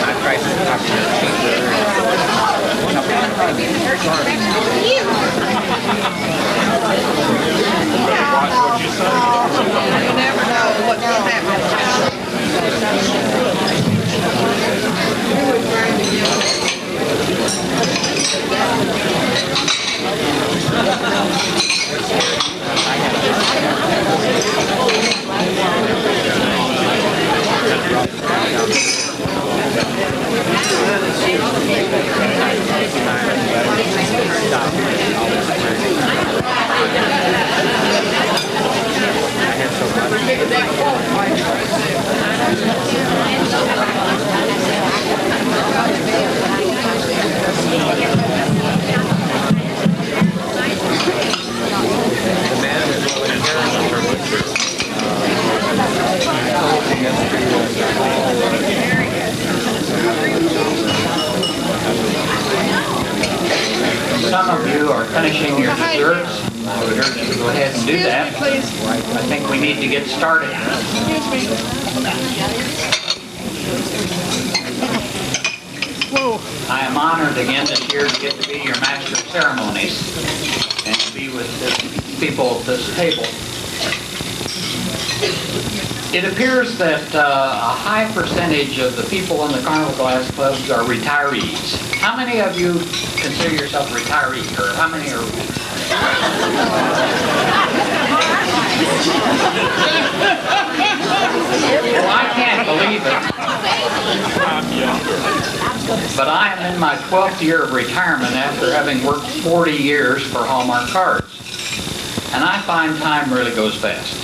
I tried to talk to her. Some of you are finishing your desserts. I would urge you to go ahead and do that. I think we need to get started. I am honored again this year to get to be your master of ceremonies and to be with the people at this table. It appears that a high percentage of the people in the Carnival Glass Clubs are retirees. How many of you consider yourself retiree, or how many are? Well, I can't believe it. But I am in my 12th year of retirement after having worked 40 years for Hallmark cards. And I find time really goes fast.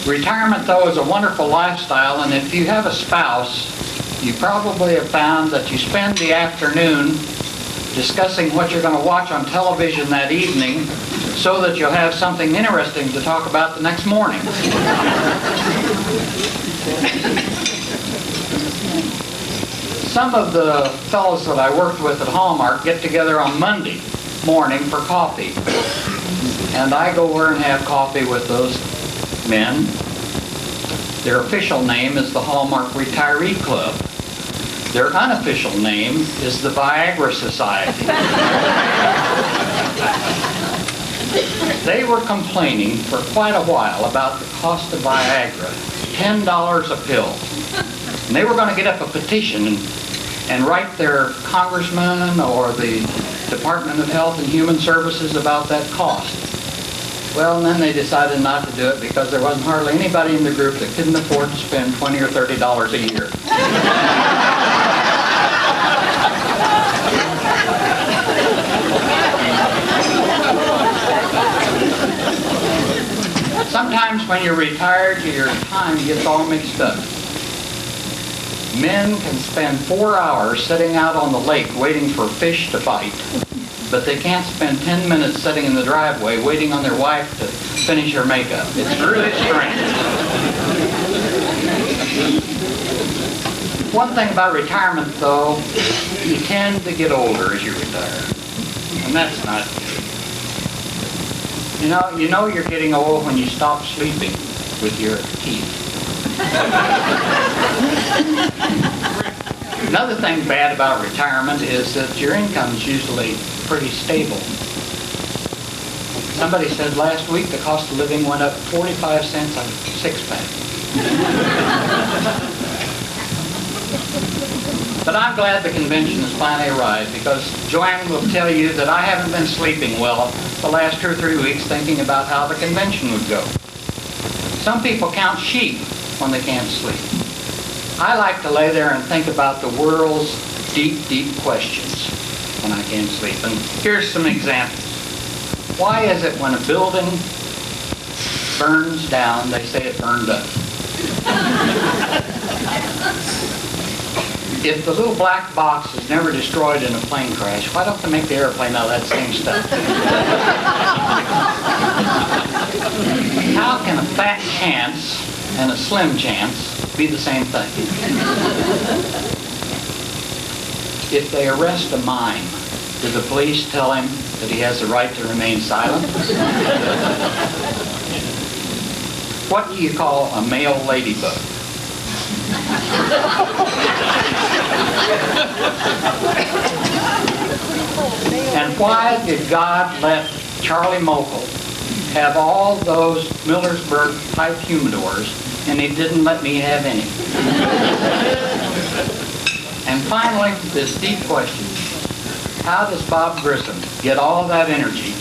Retirement, though, is a wonderful lifestyle, and if you have a spouse, you probably have found that you spend the afternoon discussing what you're going to watch on television that evening so that you'll have something interesting to talk about the next morning. Some of the fellows that I worked with at Hallmark get together on Monday morning for coffee. And I go over and have coffee with those men. Their official name is the Hallmark Retiree Club. Their unofficial name is the Viagra Society. They were complaining for quite a while about the cost of Viagra, $10 a pill. And they were going to get up a petition and write their congressman or the Department of Health and Human Services about that cost. Well, and then they decided not to do it because there wasn't hardly anybody in the group that couldn't afford to spend $20 or $30 a year. Sometimes when you're retired, your time gets all mixed up. Men can spend 4 hours sitting out on the lake waiting for fish to bite, but they can't spend 10 minutes sitting in the driveway waiting on their wife to finish her makeup. It's really strange. One thing about retirement, though, you tend to get older as you retire. And that's not good. You know you're getting old when you stop sleeping with your teeth. Another thing bad about retirement is that your income is usually pretty stable. Somebody said last week the cost of living went up 45 cents a six-pack. But I'm glad the convention has finally arrived, because Joanne will tell you that I haven't been sleeping well the last 2 or 3 weeks thinking about how the convention would go. Some people count sheep when they can't sleep. I like to lay there and think about the world's deep, deep questions when I can't sleep. And here's some examples. Why is it when a building burns down, they say it burned up? If the little black box is never destroyed in a plane crash, why don't they make the airplane out of that same stuff? How can a fat chance and a slim chance be the same thing? If they arrest a mime, do the police tell him that he has the right to remain silent? What do you call a male ladybug? And why did God let Charlie Mokel have all those Millersburg pipe humidors and he didn't let me have any? And finally, this deep question: how does Bob Grissom get all of that energy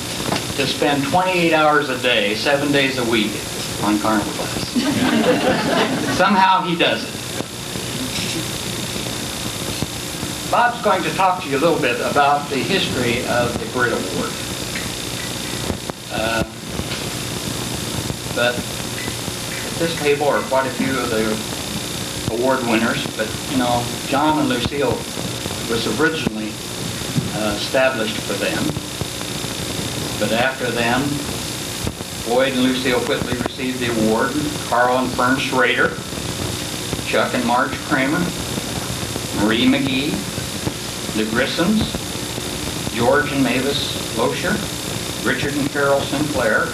to spend 28 hours a day, 7 days a week on Carnival Glass? Somehow he does it. Bob's going to talk to you a little bit about the history of the Britt Award. But at this table are quite a few of the award winners, but you know, John and Lucille was originally established for them. But after them, Boyd and Lucille Whitley received the award, Carl and Fern Schrader, Chuck and Marge Kramer, Marie McGee, the Grissons, George and Mavis Loescher, Richard and Carol Sinclair,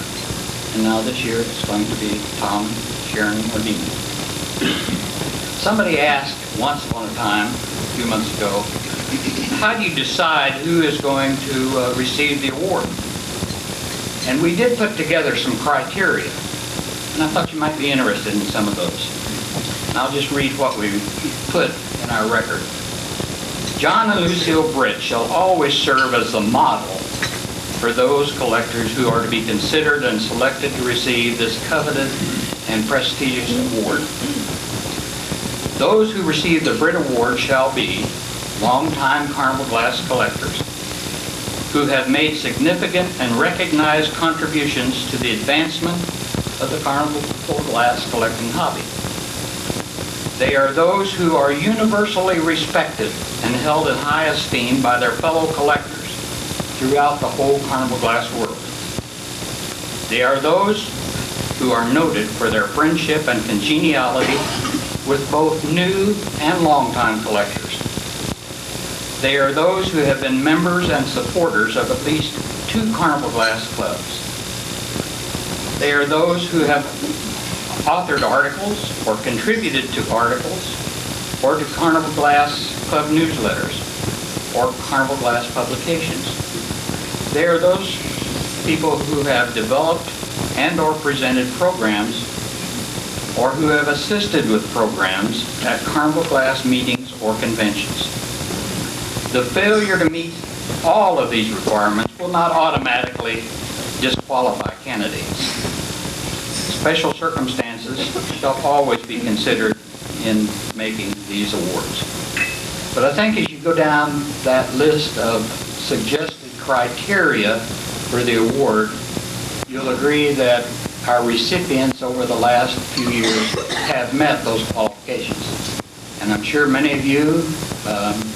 and now this year it's going to be Tom and Sharon Mordini. Somebody asked once upon a time, a few months ago, how do you decide who is going to receive the award? And we did put together some criteria, and I thought you might be interested in some of those. And I'll just read what we put in our record. John and Lucille Britt shall always serve as the model for those collectors who are to be considered and selected to receive this coveted and prestigious award. Those who receive the Britt Award shall be longtime Carnival glass collectors who have made significant and recognized contributions to the advancement of the Carnival glass collecting hobby. They are those who are universally respected and held in high esteem by their fellow collectors throughout the whole Carnival glass world. They are those who are noted for their friendship and congeniality with both new and longtime collectors. They are those who have been members and supporters of at least 2 Carnival glass clubs. They are those who have authored articles or contributed to articles or to Carnival Glass Club newsletters or Carnival Glass publications. They are those people who have developed and or presented programs or who have assisted with programs at Carnival Glass meetings or conventions. The failure to meet all of these requirements will not automatically disqualify candidates. Special circumstances shall always be considered in making these awards. But I think as you go down that list of suggested criteria for the award, you'll agree that our recipients over the last few years have met those qualifications. And I'm sure many of you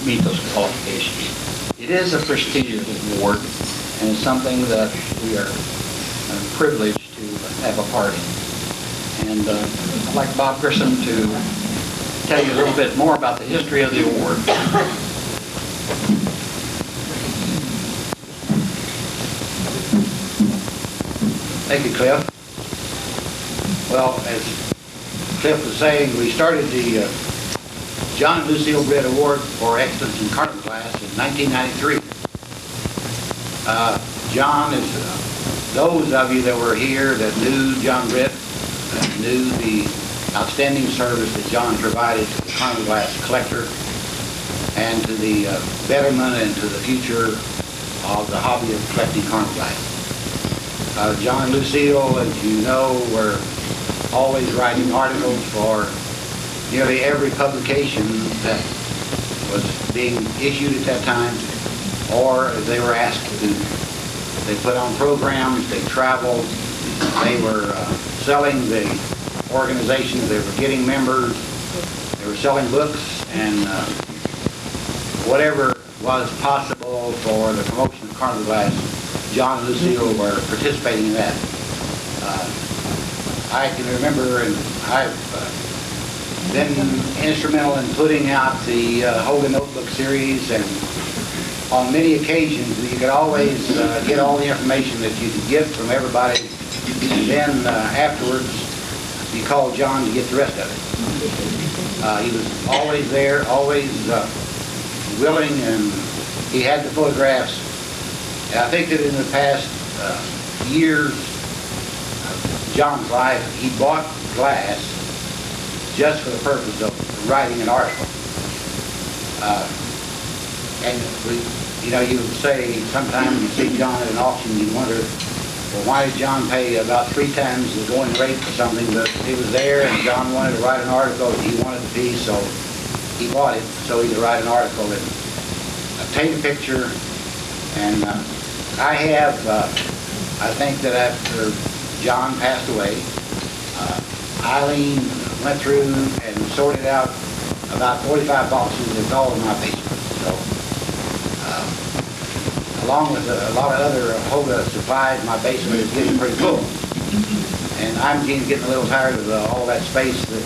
meet those qualifications. It is a prestigious award, and it's something that we are privileged to have a part in. And I'd like Bob Grissom to tell you a little bit more about the history of the award. Thank you, Cliff. Well, as Cliff was saying, we started the John and Lucille Britt Award for Excellence in Carnival Glass in 1993. John is, those of you that were here that knew John Britt, knew the outstanding service that John provided to the Carnival Glass collector and to the betterment and to the future of the hobby of collecting Carnival Glass. John and Lucille, as you know, were always writing articles for nearly every publication that was being issued at that time, or they were asked to do. They put on programs, they traveled, they were selling the organizations, they were getting members, they were selling books, and whatever was possible for the promotion of Carnival Glass, John and Lucille were participating in that. I can remember, and I've been instrumental in putting out the Hogan Notebook series, and on many occasions you could always get all the information that you could get from everybody, and then afterwards you called John to get the rest of it. He was always there, always willing, and he had the photographs. And I think that in the past years of John's life, he bought glass just for the purpose of writing an article. And you know, you would say sometimes when you see John at an auction, you wonder, well, why did John pay about 3 times the going rate for something? But he was there, and John wanted to write an article that he wanted to be, so he bought it so he could write an article and take a picture. And I have, I think that after John passed away, Eileen went through and sorted out about 45 boxes. It's all in my basement. So, along with a lot of other Hoga supplies, my basement is getting pretty full. And I'm getting a little tired of all that space, that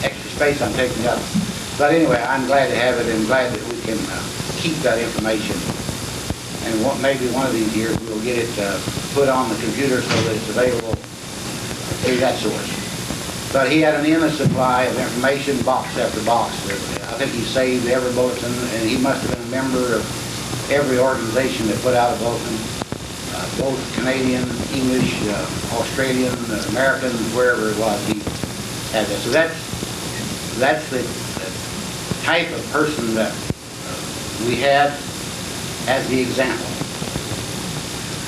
extra space I'm taking up. But anyway, I'm glad to have it and glad that we can keep that information. And maybe one of these years we'll get it put on the computer so that it's available through that source. But he had an endless supply of information, box after box. I think he saved every bulletin, and he must have been a member of every organization that put out a bulletin, both Canadian, English, Australian, American, wherever it was, he had that. So that's the type of person that we had as the example.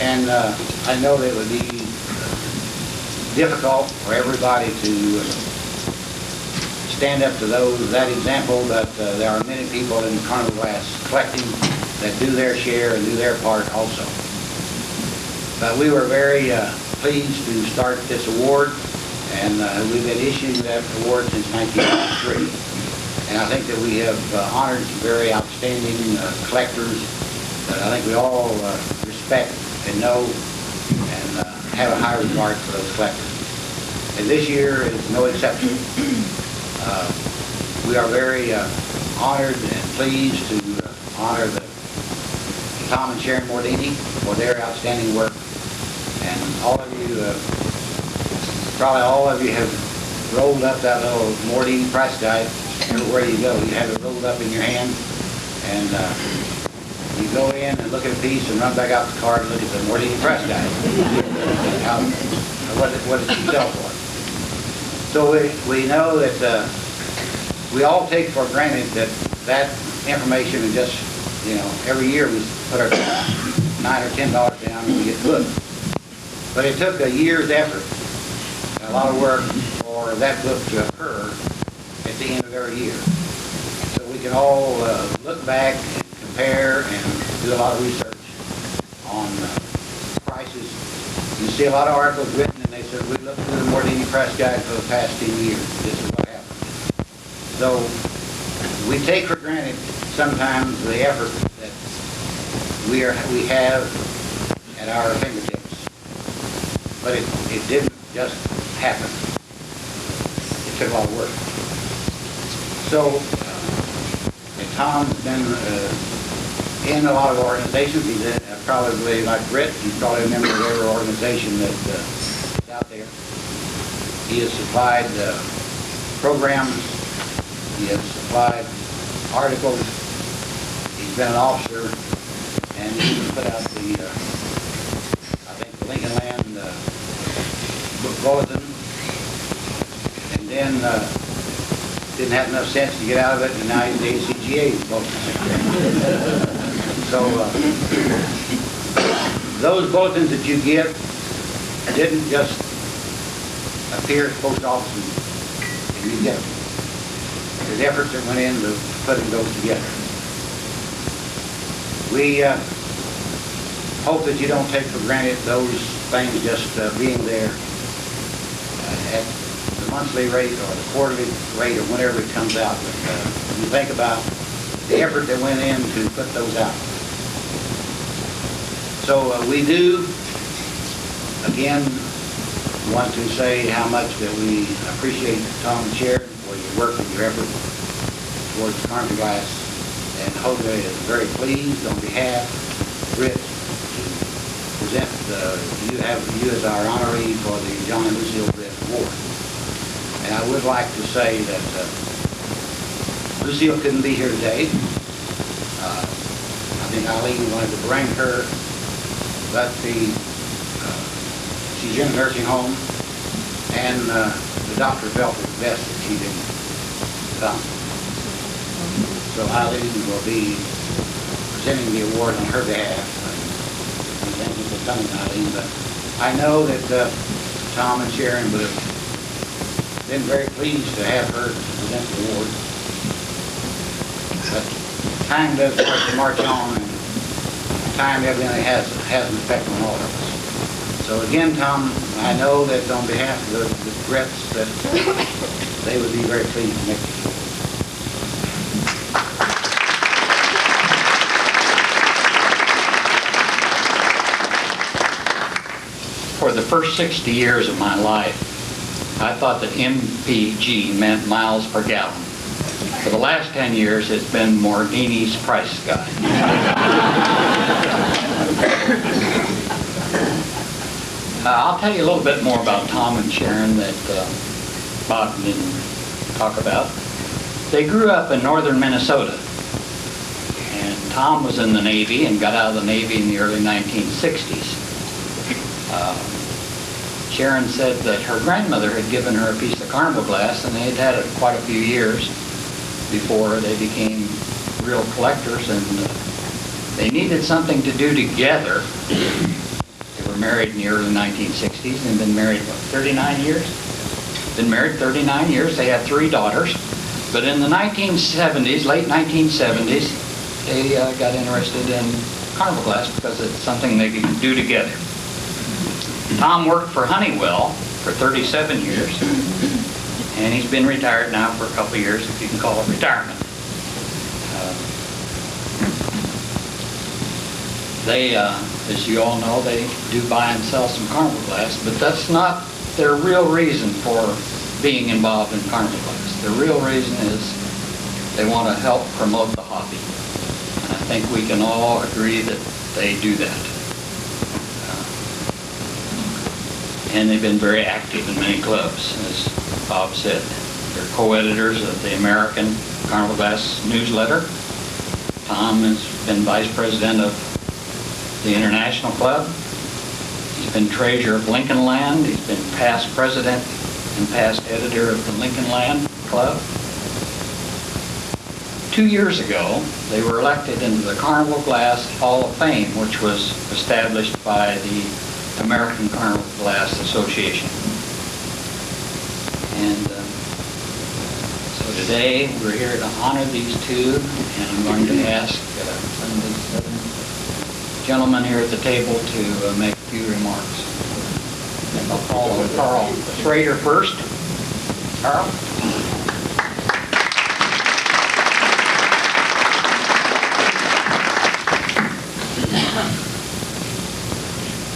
And I know that it would be difficult for everybody to stand up to that example, but there are many people in Carnival Glass collecting that do their share and do their part also. But we were very pleased to start this award, and we've been issuing that award since 1993. And I think that we have honored some very outstanding collectors that I think we all respect and know and have a high regard for those collectors. And this year is no exception. We are very honored and pleased to honor Tom and Sharon Mordini for their outstanding work. And all of you, probably all of you have rolled up that little Mordini price guide. Everywhere you go, you have it rolled up in your hand. And you go in and look at a piece and run back out the car and look at the Mordini press guide. What does it sell for? So we know that we all take for granted that information, and just, every year we put our $9 or $10 down and we get booked. But it took a year's effort and a lot of work for that book to occur at the end of every year. So we can all look back and compare and do a lot of research on prices. You see a lot of articles written and they said, we looked through the Mordini press guide for the past 10 years. This is what happened. So we take for granted sometimes the effort that we have at our fingertips. But it didn't just happen. It took a lot of work. So, and Tom's been in a lot of organizations. He's probably, like Britt, he's probably a member of every organization that's out there. He has supplied programs. He has supplied articles. He's been an officer, and he put out the, I think, the Lincoln Land book bulletin, and then didn't have enough sense to get out of it, and now he's the ACGA bulletin secretary. So those bulletins that you get didn't just appear at the post office and you get them. There's efforts that went into putting those together. We hope that you don't take for granted those things just being there at the monthly rate or the quarterly rate or whenever it comes out. But you think about the effort that went in to put those out. So we do, again, want to say how much that we appreciate Tom and Sharon for your work and your effort towards Carnival Glass. And Hoga is very pleased on behalf of Britt to present you as our honoree for the John and Lucille Britt Award. And I would like to say that Lucille couldn't be here today. I think Eileen wanted to bring her, but she's in a nursing home, and the doctor felt it best that she didn't come. So Eileen will be presenting the award on her behalf. And thank you for coming, Eileen. But I know that Tom and Sharon would have been very pleased to have her present the award. But time does march on, and time evidently has an effect on all of us. So again, Tom, I know that on behalf of the Britts that they would be very pleased to make it. For the first 60 years of my life, I thought that MPG meant miles per gallon. For the last 10 years, it's been Mordini's price guide. I'll tell you a little bit more about Tom and Sharon that Bob didn't talk about. They grew up in northern Minnesota. And Tom was in the Navy and got out of the Navy in the early 1960s. Sharon said that her grandmother had given her a piece of Carnival glass, and they had had it quite a few years before they became real collectors, and they needed something to do together. They were married in the early 1960s and been married, what, 39 years? Been married 39 years. They had 3 daughters. But in the 1970s, late 1970s, they got interested in Carnival glass because it's something they could do together. Tom worked for Honeywell for 37 years, and he's been retired now for a couple of years, if you can call it retirement. They, as you all know, they do buy and sell some Carnival glass, but that's not their real reason for being involved in Carnival glass. The real reason is they want to help promote the hobby. And I think we can all agree that they do that. And they've been very active in many clubs, as Bob said. They're co-editors of the American Carnival Glass newsletter. Tom has been vice president of the International Club. He's been treasurer of Lincoln Land. He's been past president and past editor of the Lincoln Land Club. 2 years ago, they were elected into the Carnival Glass Hall of Fame, which was established by the American Carnival Glass Association. And so today we're here to honor these two, and I'm going to ask some of these other gentlemen here at the table to make a few remarks. And I'll call Carl Schrader first. Carl?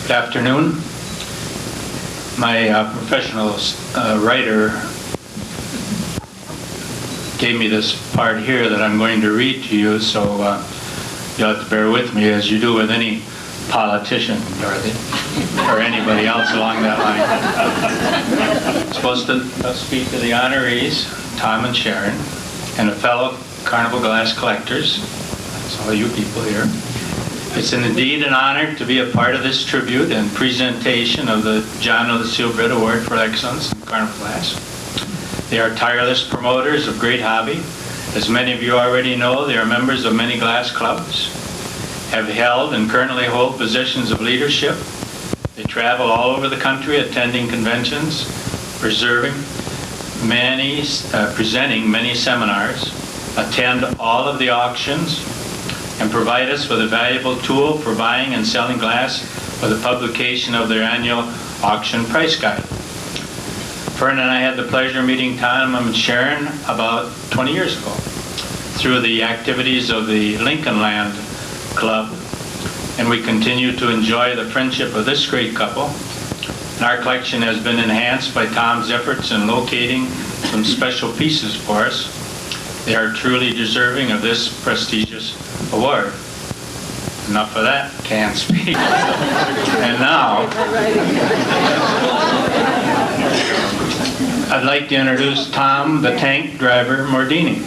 Good afternoon. My professional writer gave me this part here that I'm going to read to you, so you'll have to bear with me as you do with any politician, Dorothy, or anybody else along that line. I'm supposed to speak to the honorees, Tom and Sharon, and a fellow Carnival glass collectors. That's all you people here. It's indeed an honor to be a part of this tribute and presentation of the John Lucille Britt Award for Excellence in Carnival Glass. They are tireless promoters of great hobby. As many of you already know, they are members of many glass clubs, have held and currently hold positions of leadership. They travel all over the country attending conventions, presenting many seminars, attend all of the auctions, and provide us with a valuable tool for buying and selling glass for the publication of their annual auction price guide. Fern and I had the pleasure of meeting Tom and Sharon about 20 years ago through the activities of the Lincoln Land Club, and we continue to enjoy the friendship of this great couple. And our collection has been enhanced by Tom's efforts in locating some special pieces for us. They are truly deserving of this prestigious award. Enough of that, can't speak. And now, I'd like to introduce Tom the Tank Driver Mordini.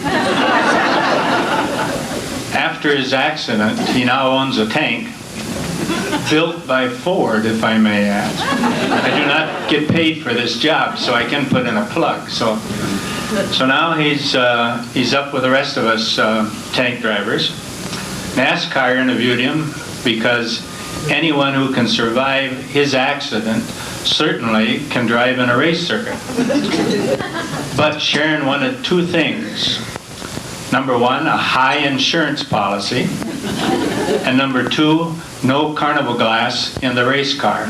After his accident, he now owns a tank built by Ford, if I may ask. I do not get paid for this job, so I can put in a plug. So now he's up with the rest of us tank drivers. NASCAR interviewed him because anyone who can survive his accident certainly can drive in a race circuit. But Sharon wanted two things. Number one, a high insurance policy, and number two, no carnival glass in the race car.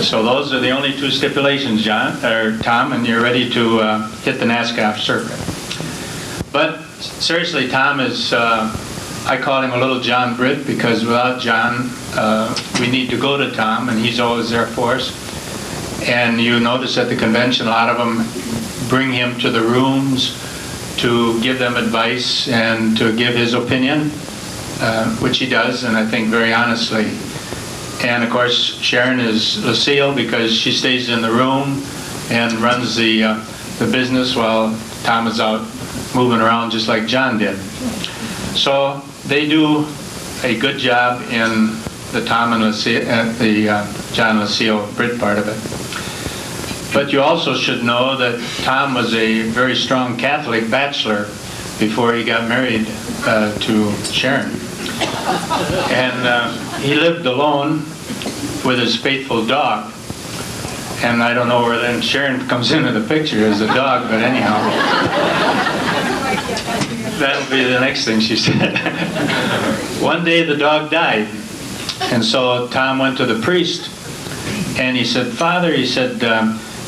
So those are the only two stipulations, Tom, and you're ready to hit the NASCAR circuit. But seriously, Tom is, I call him a little John Britt, because without John, we need to go to Tom, and he's always there for us. And you notice at the convention, a lot of them bring him to the rooms to give them advice and to give his opinion, which he does, and I think very honestly. And of course, Sharon is Lucille, because she stays in the room and runs the business while Tom is out moving around just like John did. So they do a good job in the Tom and Lucille, the John Lucille Britt part of it. But you also should know that Tom was a very strong Catholic bachelor before he got married to Sharon. And he lived alone with his faithful dog. And I don't know where then Sharon comes into the picture as a dog, but anyhow. That'll be the next thing she said. One day the dog died. And so Tom went to the priest and he said, "Father," he said,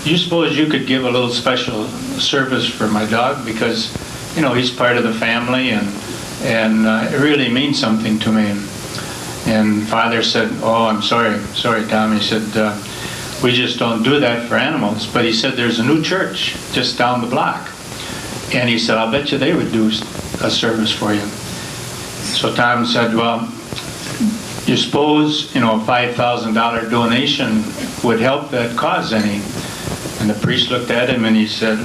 "you suppose you could give a little special service for my dog, because, you know, he's part of the family and it really means something to me." And Father said, "Oh, I'm sorry, Tom." He said, "We just don't do that for animals." But he said, "There's a new church just down the block." And he said, "I'll bet you they would do a service for you." So Tom said, "Well, you suppose, you know, a $5,000 donation would help that cause any?" And the priest looked at him and he said,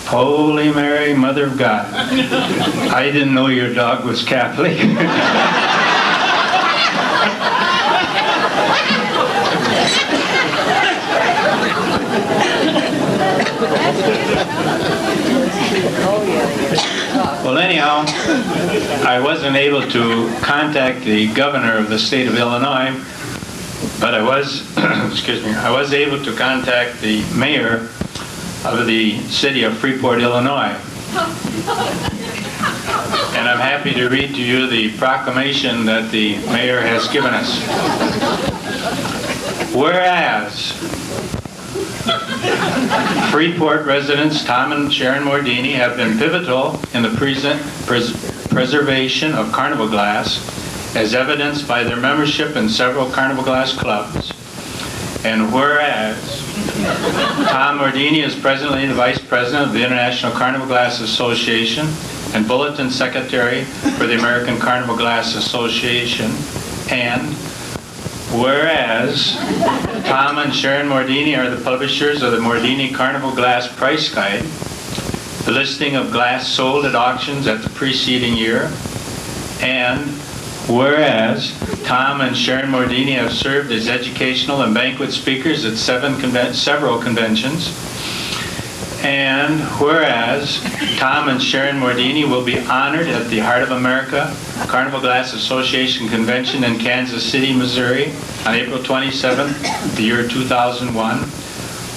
"Holy Mary, Mother of God, I didn't know your dog was Catholic." Well, anyhow, I wasn't able to contact the governor of the state of Illinois, but I was, excuse me, I was able to contact the mayor of the city of Freeport, Illinois. And I'm happy to read to you the proclamation that the mayor has given us. Whereas Freeport residents Tom and Sharon Mordini have been pivotal in the preservation of carnival glass, as evidenced by their membership in several carnival glass clubs. And whereas Tom Mordini is presently the Vice President of the International Carnival Glass Association and Bulletin Secretary for the American Carnival Glass Association, and whereas Tom and Sharon Mordini are the publishers of the Mordini Carnival Glass Price Guide, the listing of glass sold at auctions at the preceding year, and whereas Tom and Sharon Mordini have served as educational and banquet speakers at several conventions, and whereas Tom and Sharon Mordini will be honored at the Heart of America Carnival Glass Association Convention in Kansas City, Missouri on April 27th, the year 2001,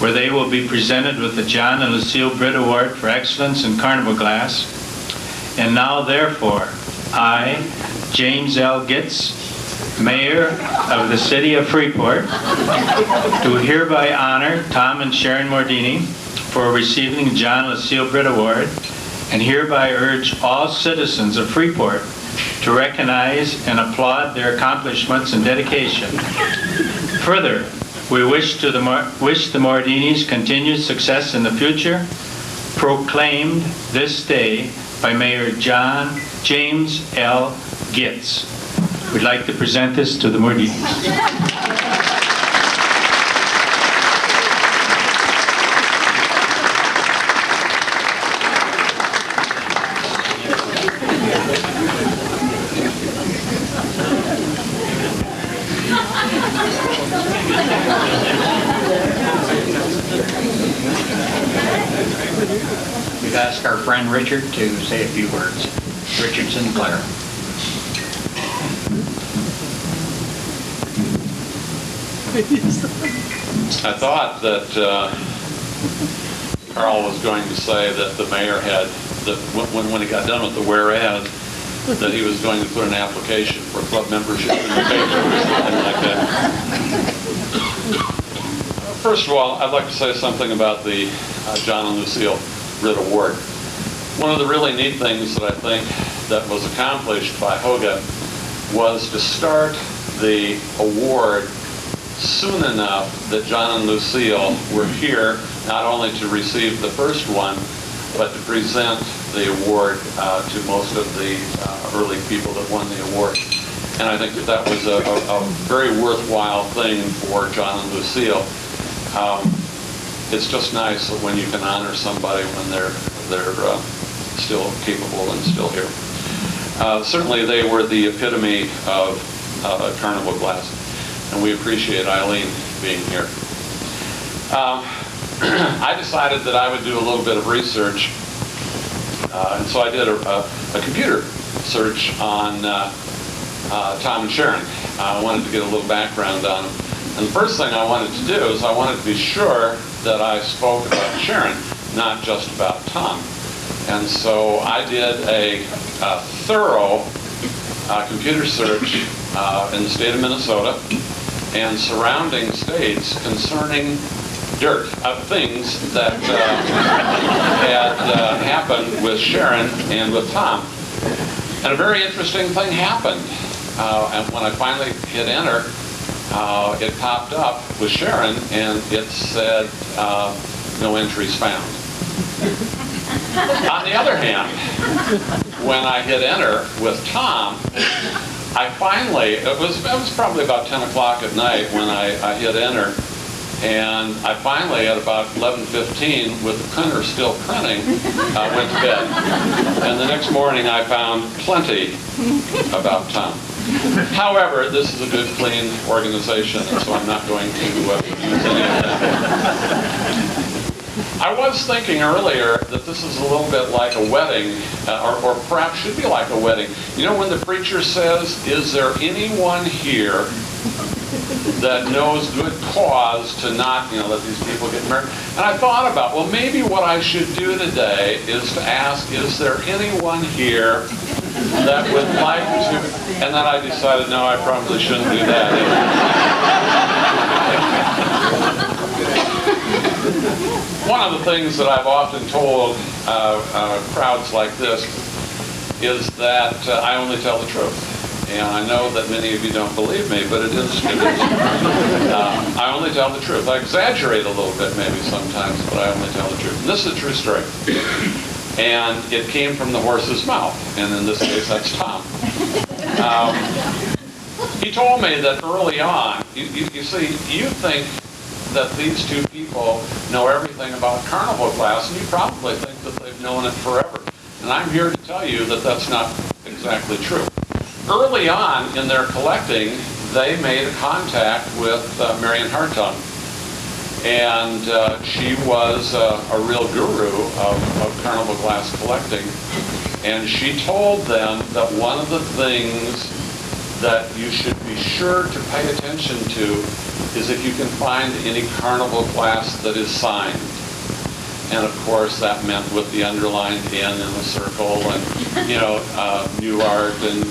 where they will be presented with the John and Lucille Britt Award for Excellence in Carnival Glass. And now, therefore, I, James L. Gitz, Mayor of the City of Freeport, do hereby honor Tom and Sharon Mordini for receiving the John Lucille Britt Award, and hereby urge all citizens of Freeport to recognize and applaud their accomplishments and dedication. Further, we wish the Mordinis continued success in the future, proclaimed this day by Mayor James L. Gitz. We'd like to present this to the Mordinis. We've asked our friend Richard to say a few words. Richard Sinclair. I thought that Carl was going to say that the mayor had, that when he got done with the whereas, that he was going to put an application for club membership in the paper or something like that. First of all, I'd like to say something about the John and Lucille Britt Award. One of the really neat things that I think that was accomplished by Hoga was to start the award soon enough that John and Lucille were here not only to receive the first one, but to present the award to most of the early people that won the award. And I think that that was a very worthwhile thing for John and Lucille. It's just nice when you can honor somebody when they're still capable and still here. Certainly they were the epitome of Carnival glass, and we appreciate Eileen being here. I decided that I would do a little bit of research, and so I did a computer search on Tom and Sharon. I wanted to get a little background on them. And the first thing I wanted to do is I wanted to be sure that I spoke about Sharon, not just about Tom. And so I did a thorough computer search in the state of Minnesota and surrounding states concerning dirt of things that had happened with Sharon and with Tom. And a very interesting thing happened. And when I finally hit enter, it popped up with Sharon and it said, no entries found. On the other hand, when I hit enter with Tom, I finally, it was probably about 10 o'clock at night when I hit enter, and I finally, at about 11:15, with the printer still printing, went to bed. And the next morning I found plenty about Tom. However, this is a good, clean organization, and so I'm not going to use any of that. I was thinking earlier that this is a little bit like a wedding, or perhaps should be like a wedding. You know when the preacher says, is there anyone here that knows good cause to not, let these people get married? And I thought about, well, maybe what I should do today is to ask, is there anyone here that would like to, and then I decided, no, I probably shouldn't do that. One of the things that I've often told crowds like this is that I only tell the truth. And I know that many of you don't believe me, but it is. I only tell the truth. I exaggerate a little bit maybe sometimes, but I only tell the truth. And this is a true story. And it came from the horse's mouth, and in this case, that's Tom. He told me that early on, you see, you think that these two people know everything about Carnival glass, and you probably think that they've known it forever. And I'm here to tell you that that's not exactly true. Early on in their collecting, they made a contact with Marion Hartung. And she was a real guru of Carnival glass collecting. And she told them that one of the things that you should be sure to pay attention to is if you can find any Carnival glass that is signed. And of course that meant with the underlined N in the circle and, new art and,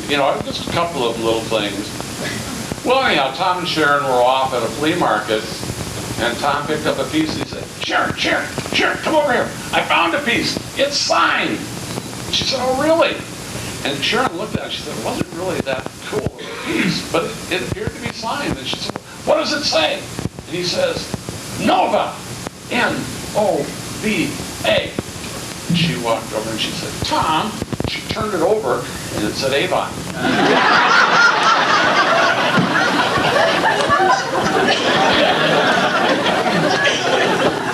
just a couple of little things. Well, anyhow, Tom and Sharon were off at a flea market. And Tom picked up a piece and he said, Sharon, come over here. I found a piece. It's signed. She said, oh, really? And Sharon looked at it. She said, it wasn't really that cool of a piece, but it appeared to be signed. And she said, what does it say? And he says, Nova, N-O-V-A. And she walked over and she said, Tom. She turned it over and it said Avon.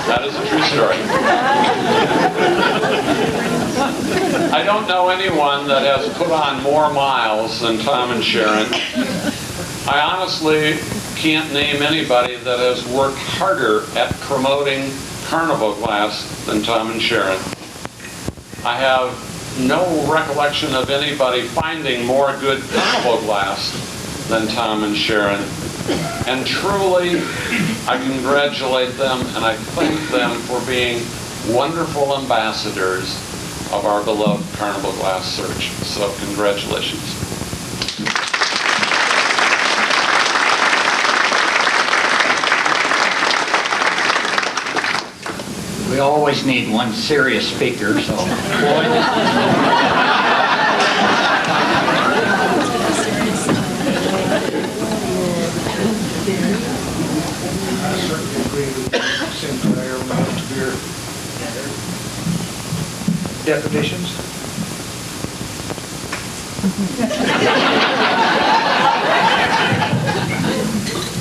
That is a true story. I don't know anyone that has put on more miles than Tom and Sharon. I honestly can't name anybody that has worked harder at promoting Carnival glass than Tom and Sharon. I have no recollection of anybody finding more good Carnival glass than Tom and Sharon. And truly, I congratulate them and I thank them for being wonderful ambassadors of our beloved Carnival Glass Search. So congratulations. We always need one serious speaker, so Floyd. I certainly agree with Sinclair on most of your definitions.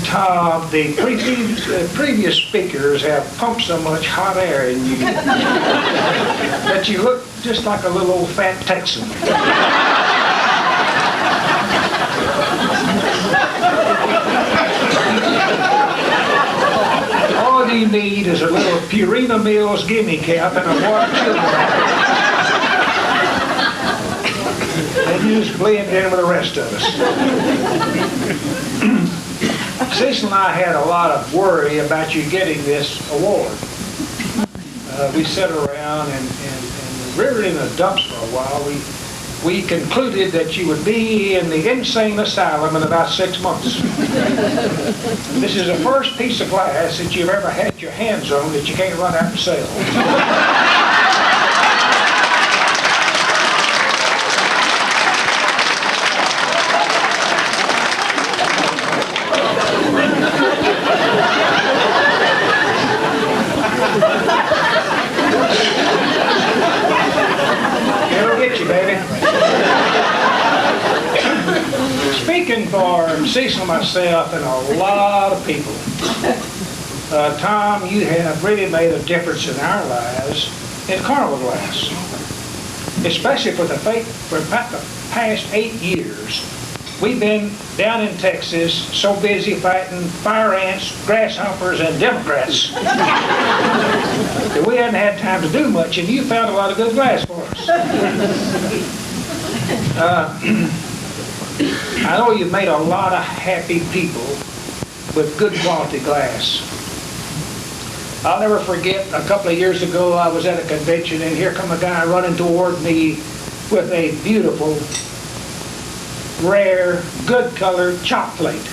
Tom, the previous speakers have pumped so much hot air in you that you look just like a little old fat Texan. All you need is a little Purina Mills gimme cap and a water sugar. And you just blend in with the rest of us. Cecil and I had a lot of worry about you getting this award. We sat around and we were in the dumps for a while. We concluded that you would be in the insane asylum in about 6 months. This is the first piece of glass that you've ever had your hands on that you can't run out and sell. It'll get you, baby. Speaking for Cecil and myself and a lot of people, Tom, you have really made a difference in our lives in Carnival Glass. Especially for about the past 8 years. We've been down in Texas so busy fighting fire ants, grasshoppers, and Democrats that we hadn't had time to do much, and you found a lot of good glass for us. I know you've made a lot of happy people with good quality glass. I'll never forget, a couple of years ago I was at a convention and here come a guy running toward me with a beautiful, rare, good colored chop plate.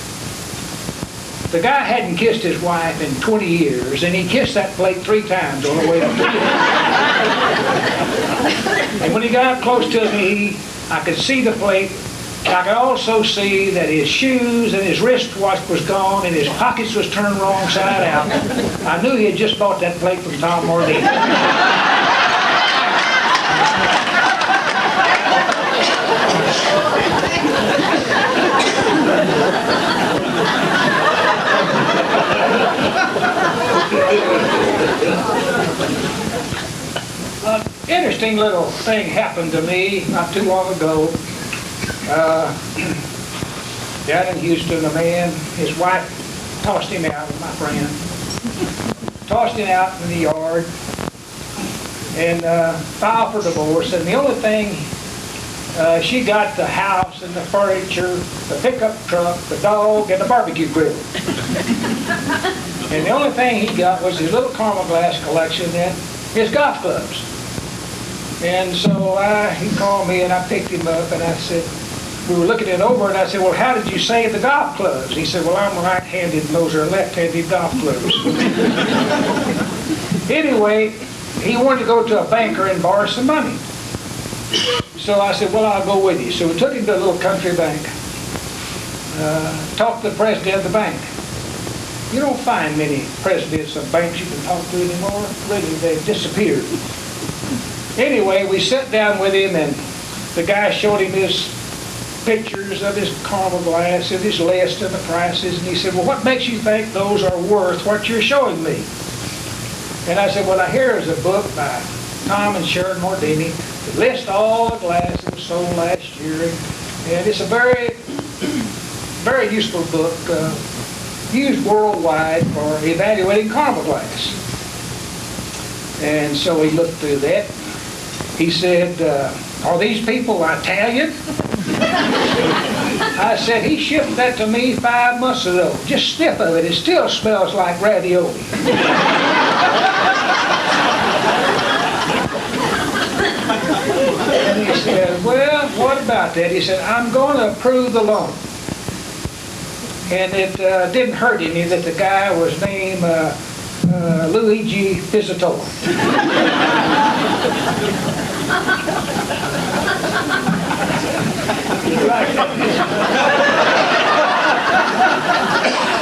The guy hadn't kissed his wife in 20 years and he kissed that plate 3 times on the way up to me. And when he got up close to me, I could see the plate. I could also see that his shoes and his wristwatch was gone and his pockets was turned wrong side out. I knew he had just bought that plate from Tom Mordini. Interesting little thing happened to me not too long ago. Down in Houston, a man, his wife tossed him out, my friend. Tossed him out in the yard and filed for divorce. And the only thing, she got the house and the furniture, the pickup truck, the dog, and the barbecue grill. And the only thing he got was his little Carnival Glass collection and his golf clubs. And so he called me and I picked him up and I said, we were looking it over and I said, well, how did you save the golf clubs? He said, well, I'm right-handed and those are left-handed golf clubs. Anyway, he wanted to go to a banker and borrow some money. So I said, well, I'll go with you. So we took him to a little country bank, talked to the president of the bank. You don't find many presidents of banks you can talk to anymore. Really, they've disappeared. Anyway, we sat down with him and the guy showed him his pictures of his Carnival Glass and his list and the prices, and he said, well, what makes you think those are worth what you're showing me? And I said, well, here is a book by Tom and Sharon Mordini that lists all the glass that was sold last year, and it's a very, very useful book, used worldwide for evaluating Carnival Glass. And so he looked through that. He said, are these people Italian? I said, he shipped that to me 5 months ago. Just sniff of it, it still smells like ravioli. And he said, well, what about that? He said, I'm going to approve the loan. And it didn't hurt any that the guy was named Luigi Pizzatola.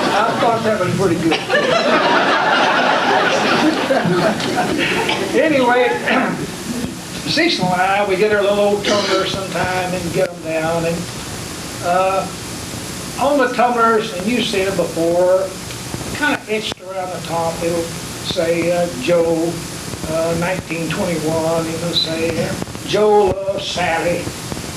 I thought that was pretty good. Anyway, Cecil and I, we get our little old tumblers sometime and get them down. And on the tumblers, and you've seen it before, kind of etched around the top, it'll say Joe 1921, it'll say Joe loves Sally.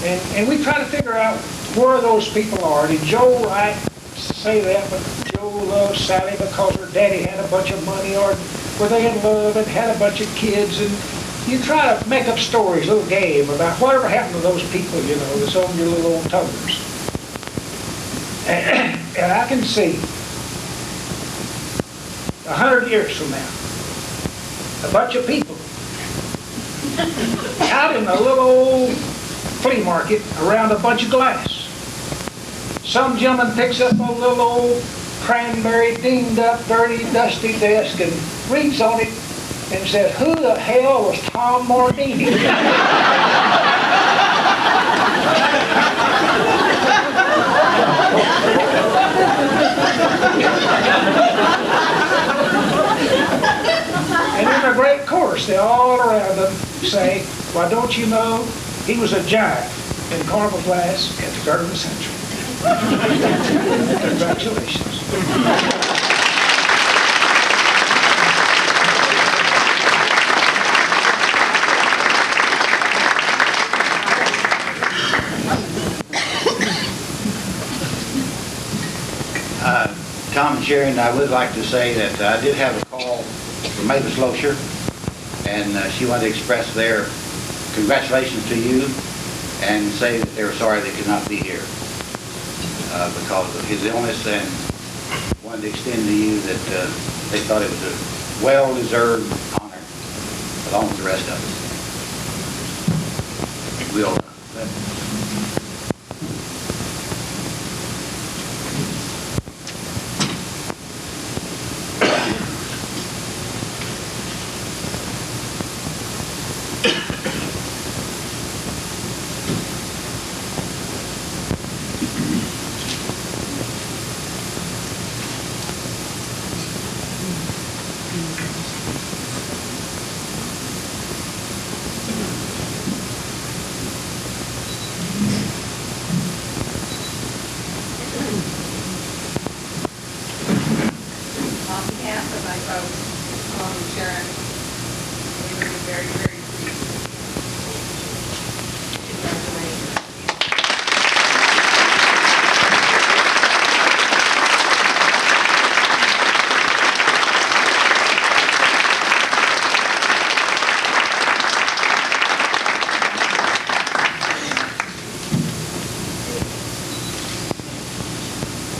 And we try to figure out where those people are. Did Joe write, say that, but Joe loves Sally because her daddy had a bunch of money, or were they in love and had a bunch of kids? And you try to make up stories, a little game about whatever happened to those people, you know, that's on your little old tumblers. And I can see 100 years from now, a bunch of people out in a little old flea market around a bunch of glass. Some gentleman picks up a little old cranberry, dinged up, dirty, dusty desk and reads on it and says, who the hell was Tom Mordini? And in a great chorus, they all around them say, why, don't you know, he was a giant in Carnival glass at the Garden Central. Congratulations. Tom and Sharon, I would like to say that I did have a call from Mavis Loescher, and she wanted to express their congratulations to you and say that they were sorry they could not be here because of his illness, and wanted to extend to you that they thought it was a well-deserved honor along with the rest of us. We'll Sharon, we were very, very pleased. Congratulations.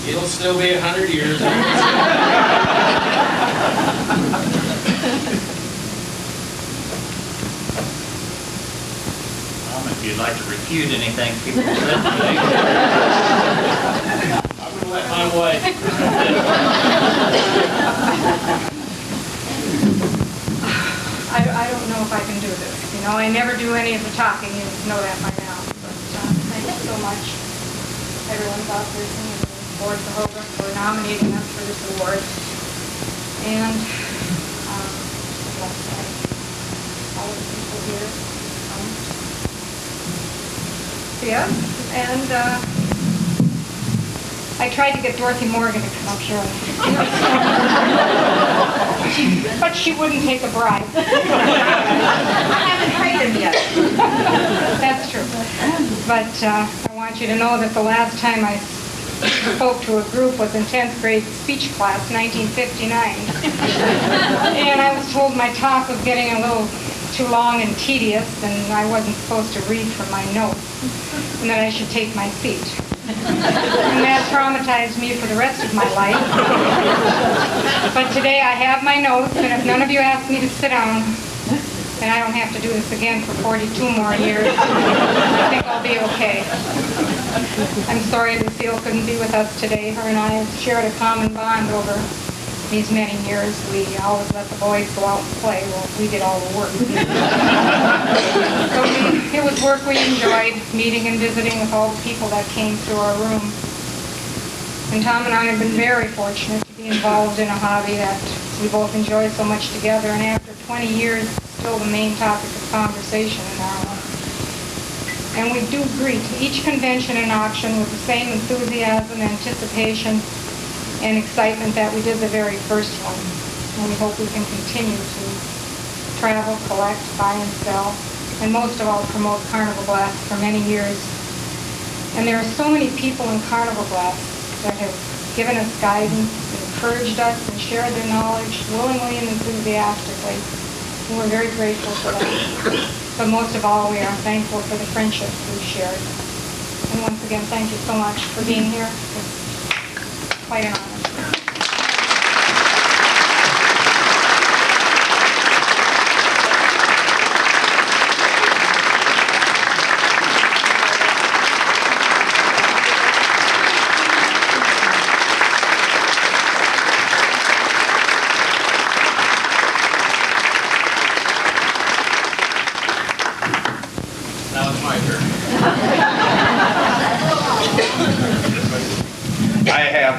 It'll still be 100 years. If you'd like to refute anything people said today. I would let my way. I don't know if I can do this. You know, I never do any of the talking. You know that by now. But thank you so much, everyone's officers and the board of Hogan for nominating us for this award. And I'd like to thank all of the people here. Yeah, and I tried to get Dorothy Morgan to come up here, but she wouldn't take a bribe. I haven't paid him yet. That's true. But I want you to know that the last time I spoke to a group was in 10th grade speech class, 1959. And I was told my talk was getting a little too long and tedious, and I wasn't supposed to read from my notes, and that I should take my seat. And that traumatized me for the rest of my life. But today I have my notes, and if none of you ask me to sit down, and I don't have to do this again for 42 more years, I think I'll be okay. I'm sorry Lucille couldn't be with us today. Her and I have shared a common bond over these many years. We always let the boys go out and play. Well, we did all the work. So it was work we enjoyed, meeting and visiting with all the people that came through our room. And Tom and I have been very fortunate to be involved in a hobby that we both enjoy so much together, and after 20 years, still the main topic of conversation in our life. And we do greet each convention and auction with the same enthusiasm, anticipation, and excitement that we did the very first one. And we hope we can continue to travel, collect, buy and sell, and most of all promote Carnival Glass for many years. And there are so many people in Carnival Glass that have given us guidance, encouraged us, and shared their knowledge willingly and enthusiastically. And we're very grateful for that. But most of all, we are thankful for the friendships we've shared. And once again, thank you so much for being here. It's quite an honor.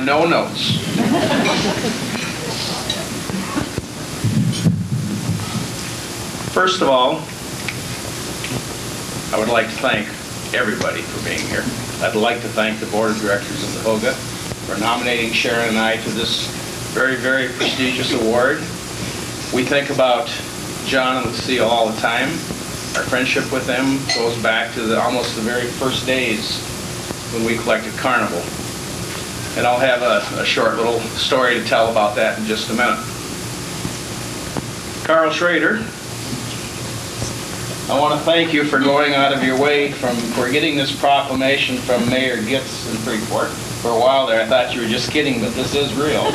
No notes. First of all, I would like to thank everybody for being here. I'd like to thank the Board of Directors of the HOGA for nominating Sharon and I to this very, very prestigious award. We think about John and Lucille all the time. Our friendship with them goes back to almost the very first days when we collected Carnival. And I'll have a short little story to tell about that in just a minute. Carl Schrader, I want to thank you for going out of your way for getting this proclamation from Mayor Gitz in Freeport. For a while there, I thought you were just kidding, but this is real.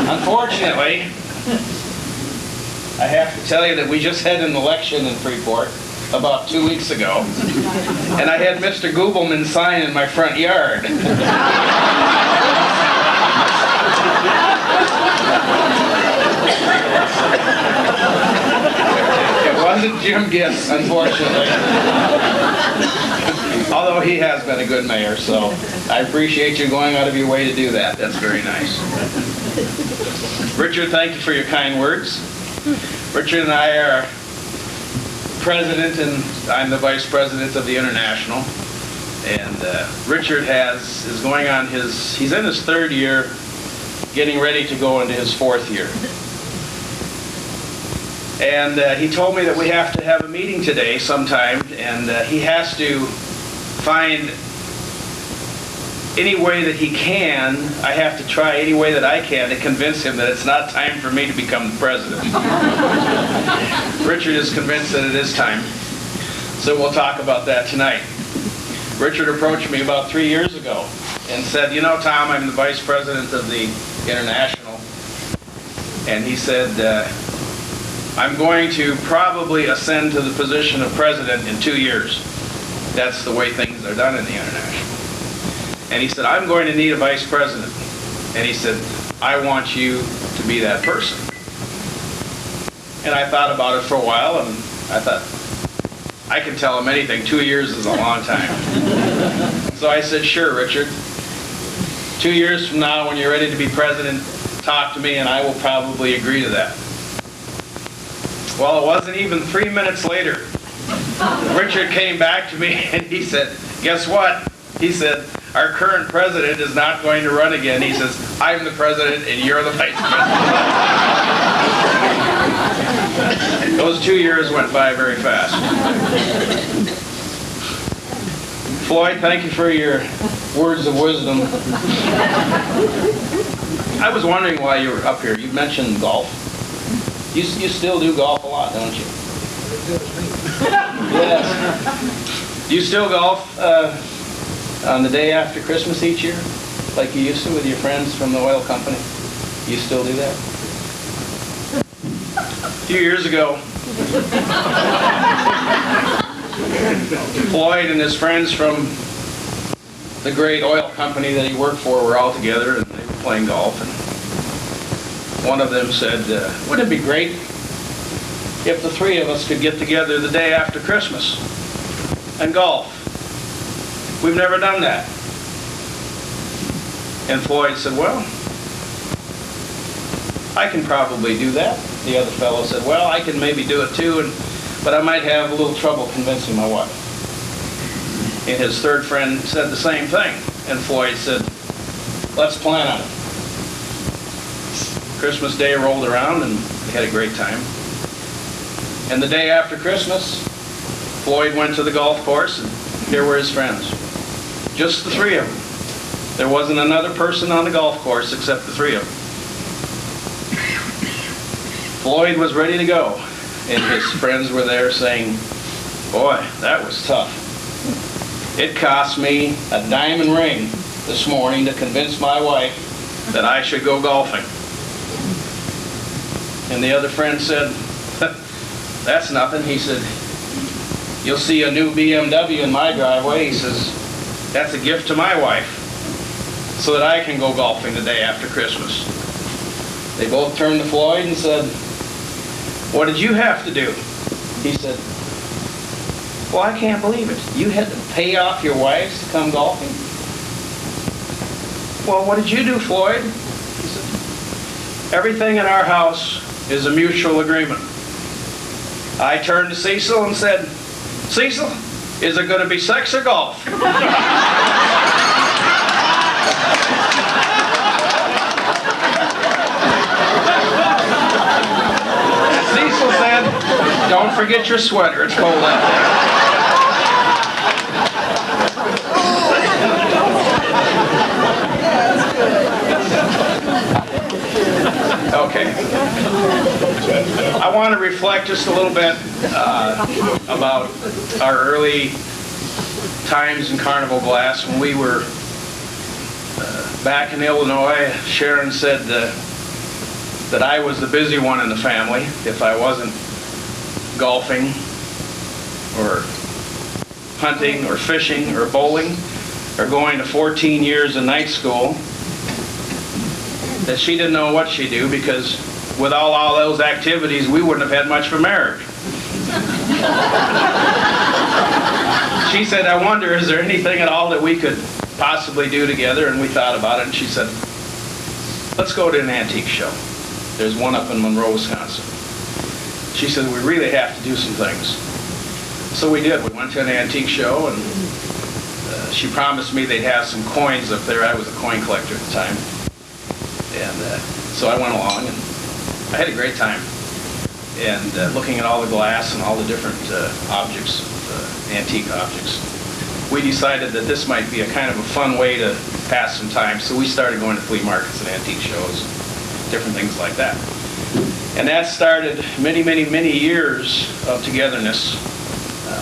Unfortunately, I have to tell you that we just had an election in Freeport about 2 weeks ago, and I had Mr. Goobelman sign in my front yard. It wasn't Jim Gitz, unfortunately. Although he has been a good mayor, so I appreciate you going out of your way to do that. That's very nice. Richard, thank you for your kind words. Richard and I are president, and I'm the vice president of the International. And Richard is going on he's in his third year, getting ready to go into his fourth year. And he told me that we have to have a meeting today sometime, and he has to find any way that he can, I have to try any way that I can to convince him that it's not time for me to become the president. Richard is convinced that it is time. So we'll talk about that tonight. Richard approached me about 3 years ago and said, you know, Tom, I'm the vice president of the International. And he said, I'm going to probably ascend to the position of president in 2 years. That's the way things are done in the International. And he said, I'm going to need a vice president. And he said, I want you to be that person. And I thought about it for a while, and I thought, I can tell him anything. 2 years is a long time. So I said, sure, Richard. 2 years from now, when you're ready to be president, talk to me, and I will probably agree to that. Well, it wasn't even 3 minutes later. Richard came back to me, and he said, guess what? He said, our current president is not going to run again. He says, I'm the president and you're the vice president. Those 2 years went by very fast. Floyd, thank you for your words of wisdom. I was wondering why you were up here. You mentioned golf. You still do golf a lot, don't you? Yes. Do you still golf on the day after Christmas each year, like you used to with your friends from the oil company? You still do that? A few years ago, Floyd and his friends from the great oil company that he worked for were all together and they were playing golf. And one of them said, wouldn't it be great if the three of us could get together the day after Christmas and golf? We've never done that. And Floyd said, well, I can probably do that. The other fellow said, well, I can maybe do it too, but I might have a little trouble convincing my wife. And his third friend said the same thing. And Floyd said, let's plan on it. Christmas Day rolled around and they had a great time. And the day after Christmas, Floyd went to the golf course and here were his friends. Just the three of them. There wasn't another person on the golf course except the three of them. Floyd was ready to go, and his friends were there saying, boy, that was tough. It cost me a diamond ring this morning to convince my wife that I should go golfing. And the other friend said, that's nothing. He said, you'll see a new BMW in my driveway. He says, that's a gift to my wife so that I can go golfing the day after Christmas. They both turned to Floyd and said, what did you have to do? He said, well, I can't believe it. You had to pay off your wives to come golfing? Well, what did you do, Floyd? He said, everything in our house is a mutual agreement. I turned to Cecil and said, Cecil, is it going to be sex or golf? Cecil said, don't forget your sweater, it's cold out there. Okay. I want to reflect just a little bit about our early times in Carnival Glass when we were back in Illinois. Sharon said that I was the busy one in the family if I wasn't golfing or hunting or fishing or bowling or going to 14 years of night school, that she didn't know what she'd do because with all those activities we wouldn't have had much of a marriage. She said, I wonder, is there anything at all that we could possibly do together? And we thought about it and she said, let's go to an antique show. There's one up in Monroe, Wisconsin. She said, we really have to do some things. So we did. We went to an antique show, and she promised me they'd have some coins up there. I was a coin collector at the time. And so I went along, and I had a great time. And looking at all the glass and all the different objects, antique objects, we decided that this might be a kind of a fun way to pass some time. So we started going to flea markets and antique shows, different things like that. And that started many, many, many years of togetherness,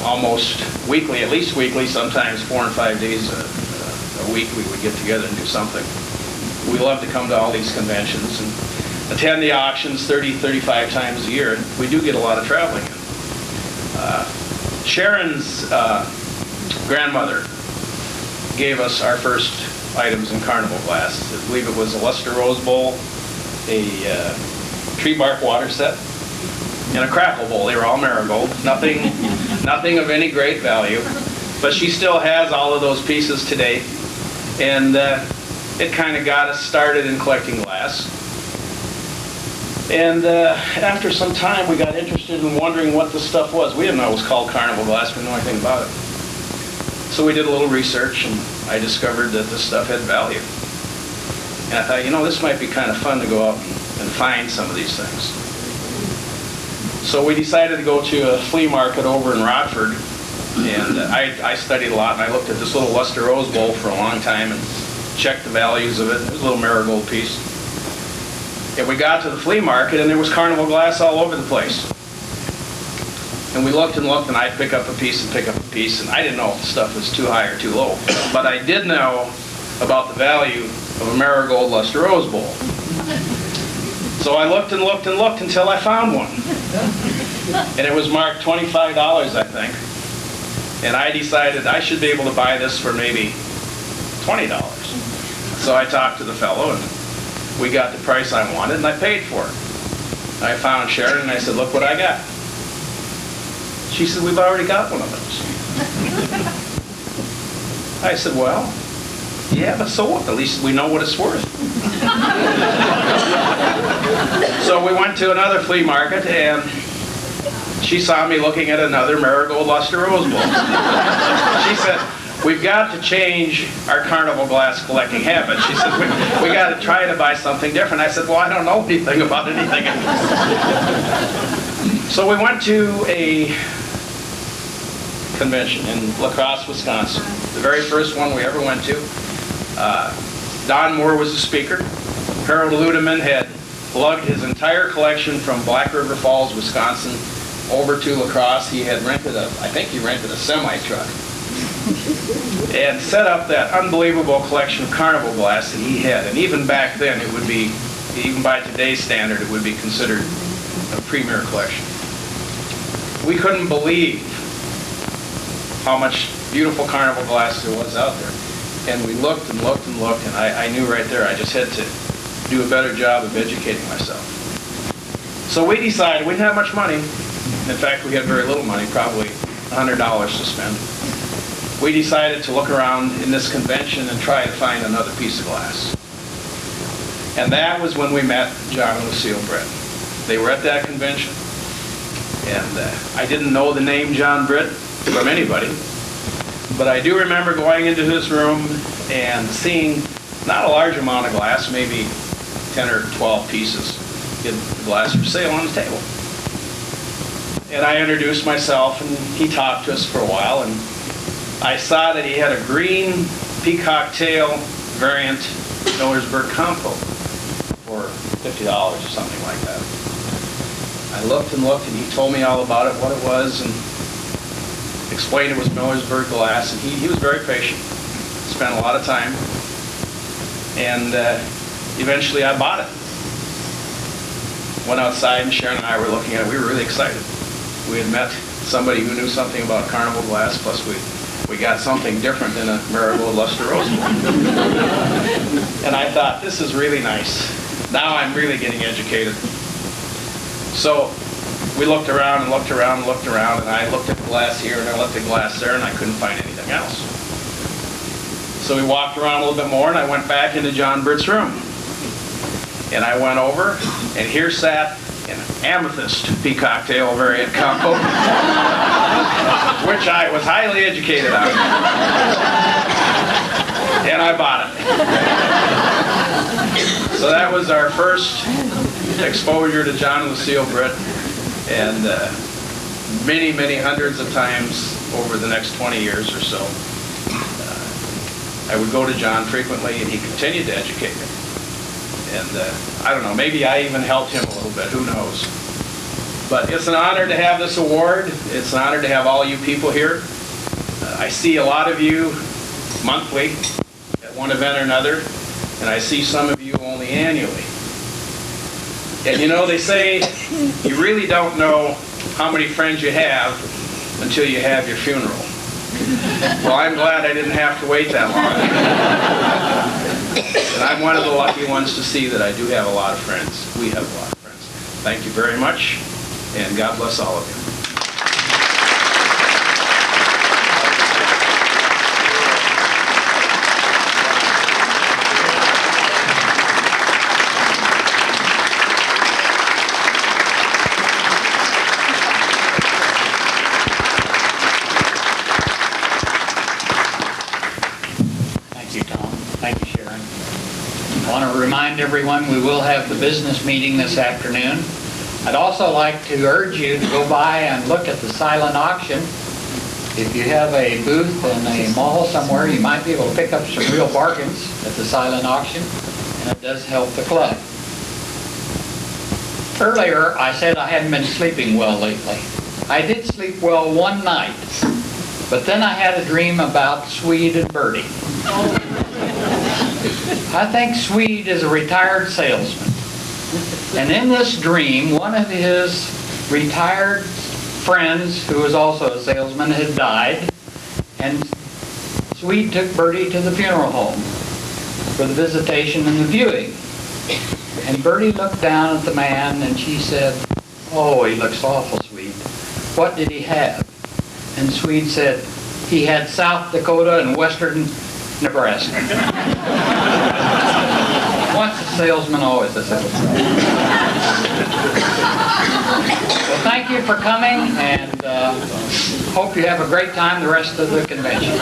almost weekly, at least weekly, sometimes 4 and 5 days a week we would get together and do something. We love to come to all these conventions and attend the auctions 30, 35 times a year. And we do get a lot of traveling in. Sharon's grandmother gave us our first items in Carnival Glass. I believe it was a luster rose bowl, a tree bark water set, and a crackle bowl. They were all marigold. Nothing of any great value. But she still has all of those pieces today. And it kind of got us started in collecting glass. And after some time, we got interested in wondering what this stuff was. We didn't know it was called Carnival Glass. We didn't know anything about it. So we did a little research, and I discovered that this stuff had value. And I thought, you know, this might be kind of fun to go out and find some of these things. So we decided to go to a flea market over in Rockford, and I studied a lot, and I looked at this little luster rose bowl for a long time and checked the values of it. It was a little marigold piece. And we got to the flea market, and there was Carnival glass all over the place. And we looked and looked, and I'd pick up a piece and pick up a piece, and I didn't know if the stuff was too high or too low. But I did know about the value of a Marigold Luster Rose Bowl. So I looked and looked and looked until I found one. And it was marked $25, I think. And I decided I should be able to buy this for maybe $20. So I talked to the fellow, and we got the price I wanted, and I paid for it. I found Sharon, and I said, look what I got. She said, we've already got one of those. I said, well, yeah, but so what? At least we know what it's worth. So we went to another flea market, and she saw me looking at another Marigold Luster Rose Bowl. She said, we've got to change our Carnival glass collecting habit. She said, we got to try to buy something different. I said, well, I don't know anything about anything. So we went to a convention in La Crosse, Wisconsin. The very first one we ever went to. Don Moore was the speaker. Harold Ludeman had lugged his entire collection from Black River Falls, Wisconsin, over to La Crosse. He had rented I think he rented a semi-truck and set up that unbelievable collection of Carnival glass that he had. And even back then, it would be, even by today's standard, it would be considered a premier collection. We couldn't believe how much beautiful Carnival glass there was out there. And we looked and looked and looked, and I knew right there I just had to do a better job of educating myself. So we decided we didn't have much money. In fact, we had very little money, probably $100 to spend. We decided to look around in this convention and try to find another piece of glass. And that was when we met John and Lucille Britt. They were at that convention. And I didn't know the name John Britt from anybody. But I do remember going into his room and seeing not a large amount of glass, maybe 10 or 12 pieces in glass for sale on the table. And I introduced myself, and he talked to us for a while, and I saw that he had a green peacock tail variant Millersburg compo for $50 or something like that. I looked and looked, and he told me all about it, what it was, and explained it was Millersburg glass, and he was very patient. Spent a lot of time, and eventually I bought it. Went outside, and Sharon and I were looking at it. We were really excited. We had met somebody who knew something about Carnival glass, plus we got something different than a Marigold Luster Rose Bowl. And I thought, this is really nice. Now I'm really getting educated. So we looked around and looked around and looked around, and I looked at the glass here and I looked at glass there, and I couldn't find anything else. So we walked around a little bit more, and I went back into John Britt's room. And I went over, and here sat an amethyst peacock tail variant compo, which I was highly educated on. And I bought it. So that was our first exposure to John and Lucille Britt, and many, many hundreds of times over the next 20 years or so, I would go to John frequently, and he continued to educate me. And I don't know, maybe I even helped him a little bit, who knows. But it's an honor to have this award. It's an honor to have all you people here. I see a lot of you monthly at one event or another, and I see some of you only annually. And you know, they say you really don't know how many friends you have until you have your funeral. Well, I'm glad I didn't have to wait that long. And I'm one of the lucky ones to see that I do have a lot of friends. We have a lot of friends. Thank you very much, and God bless all of you. Remind everyone we will have the business meeting this afternoon. I'd also like to urge you to go by and look at the silent auction. If you have a booth in a mall somewhere, you might be able to pick up some real bargains at the silent auction, and it does help the club. Earlier, I said I hadn't been sleeping well lately. I did sleep well one night, but then I had a dream about Swede and Bertie. I think Swede is a retired salesman. And in this dream, one of his retired friends, who was also a salesman, had died, and Swede took Bertie to the funeral home for the visitation and the viewing. And Bertie looked down at the man and she said, "Oh, he looks awful, Swede. What did he have?" And Swede said, "He had South Dakota and western Nebraska." Once a salesman, always a salesman. Well, thank you for coming, and hope you have a great time the rest of the convention.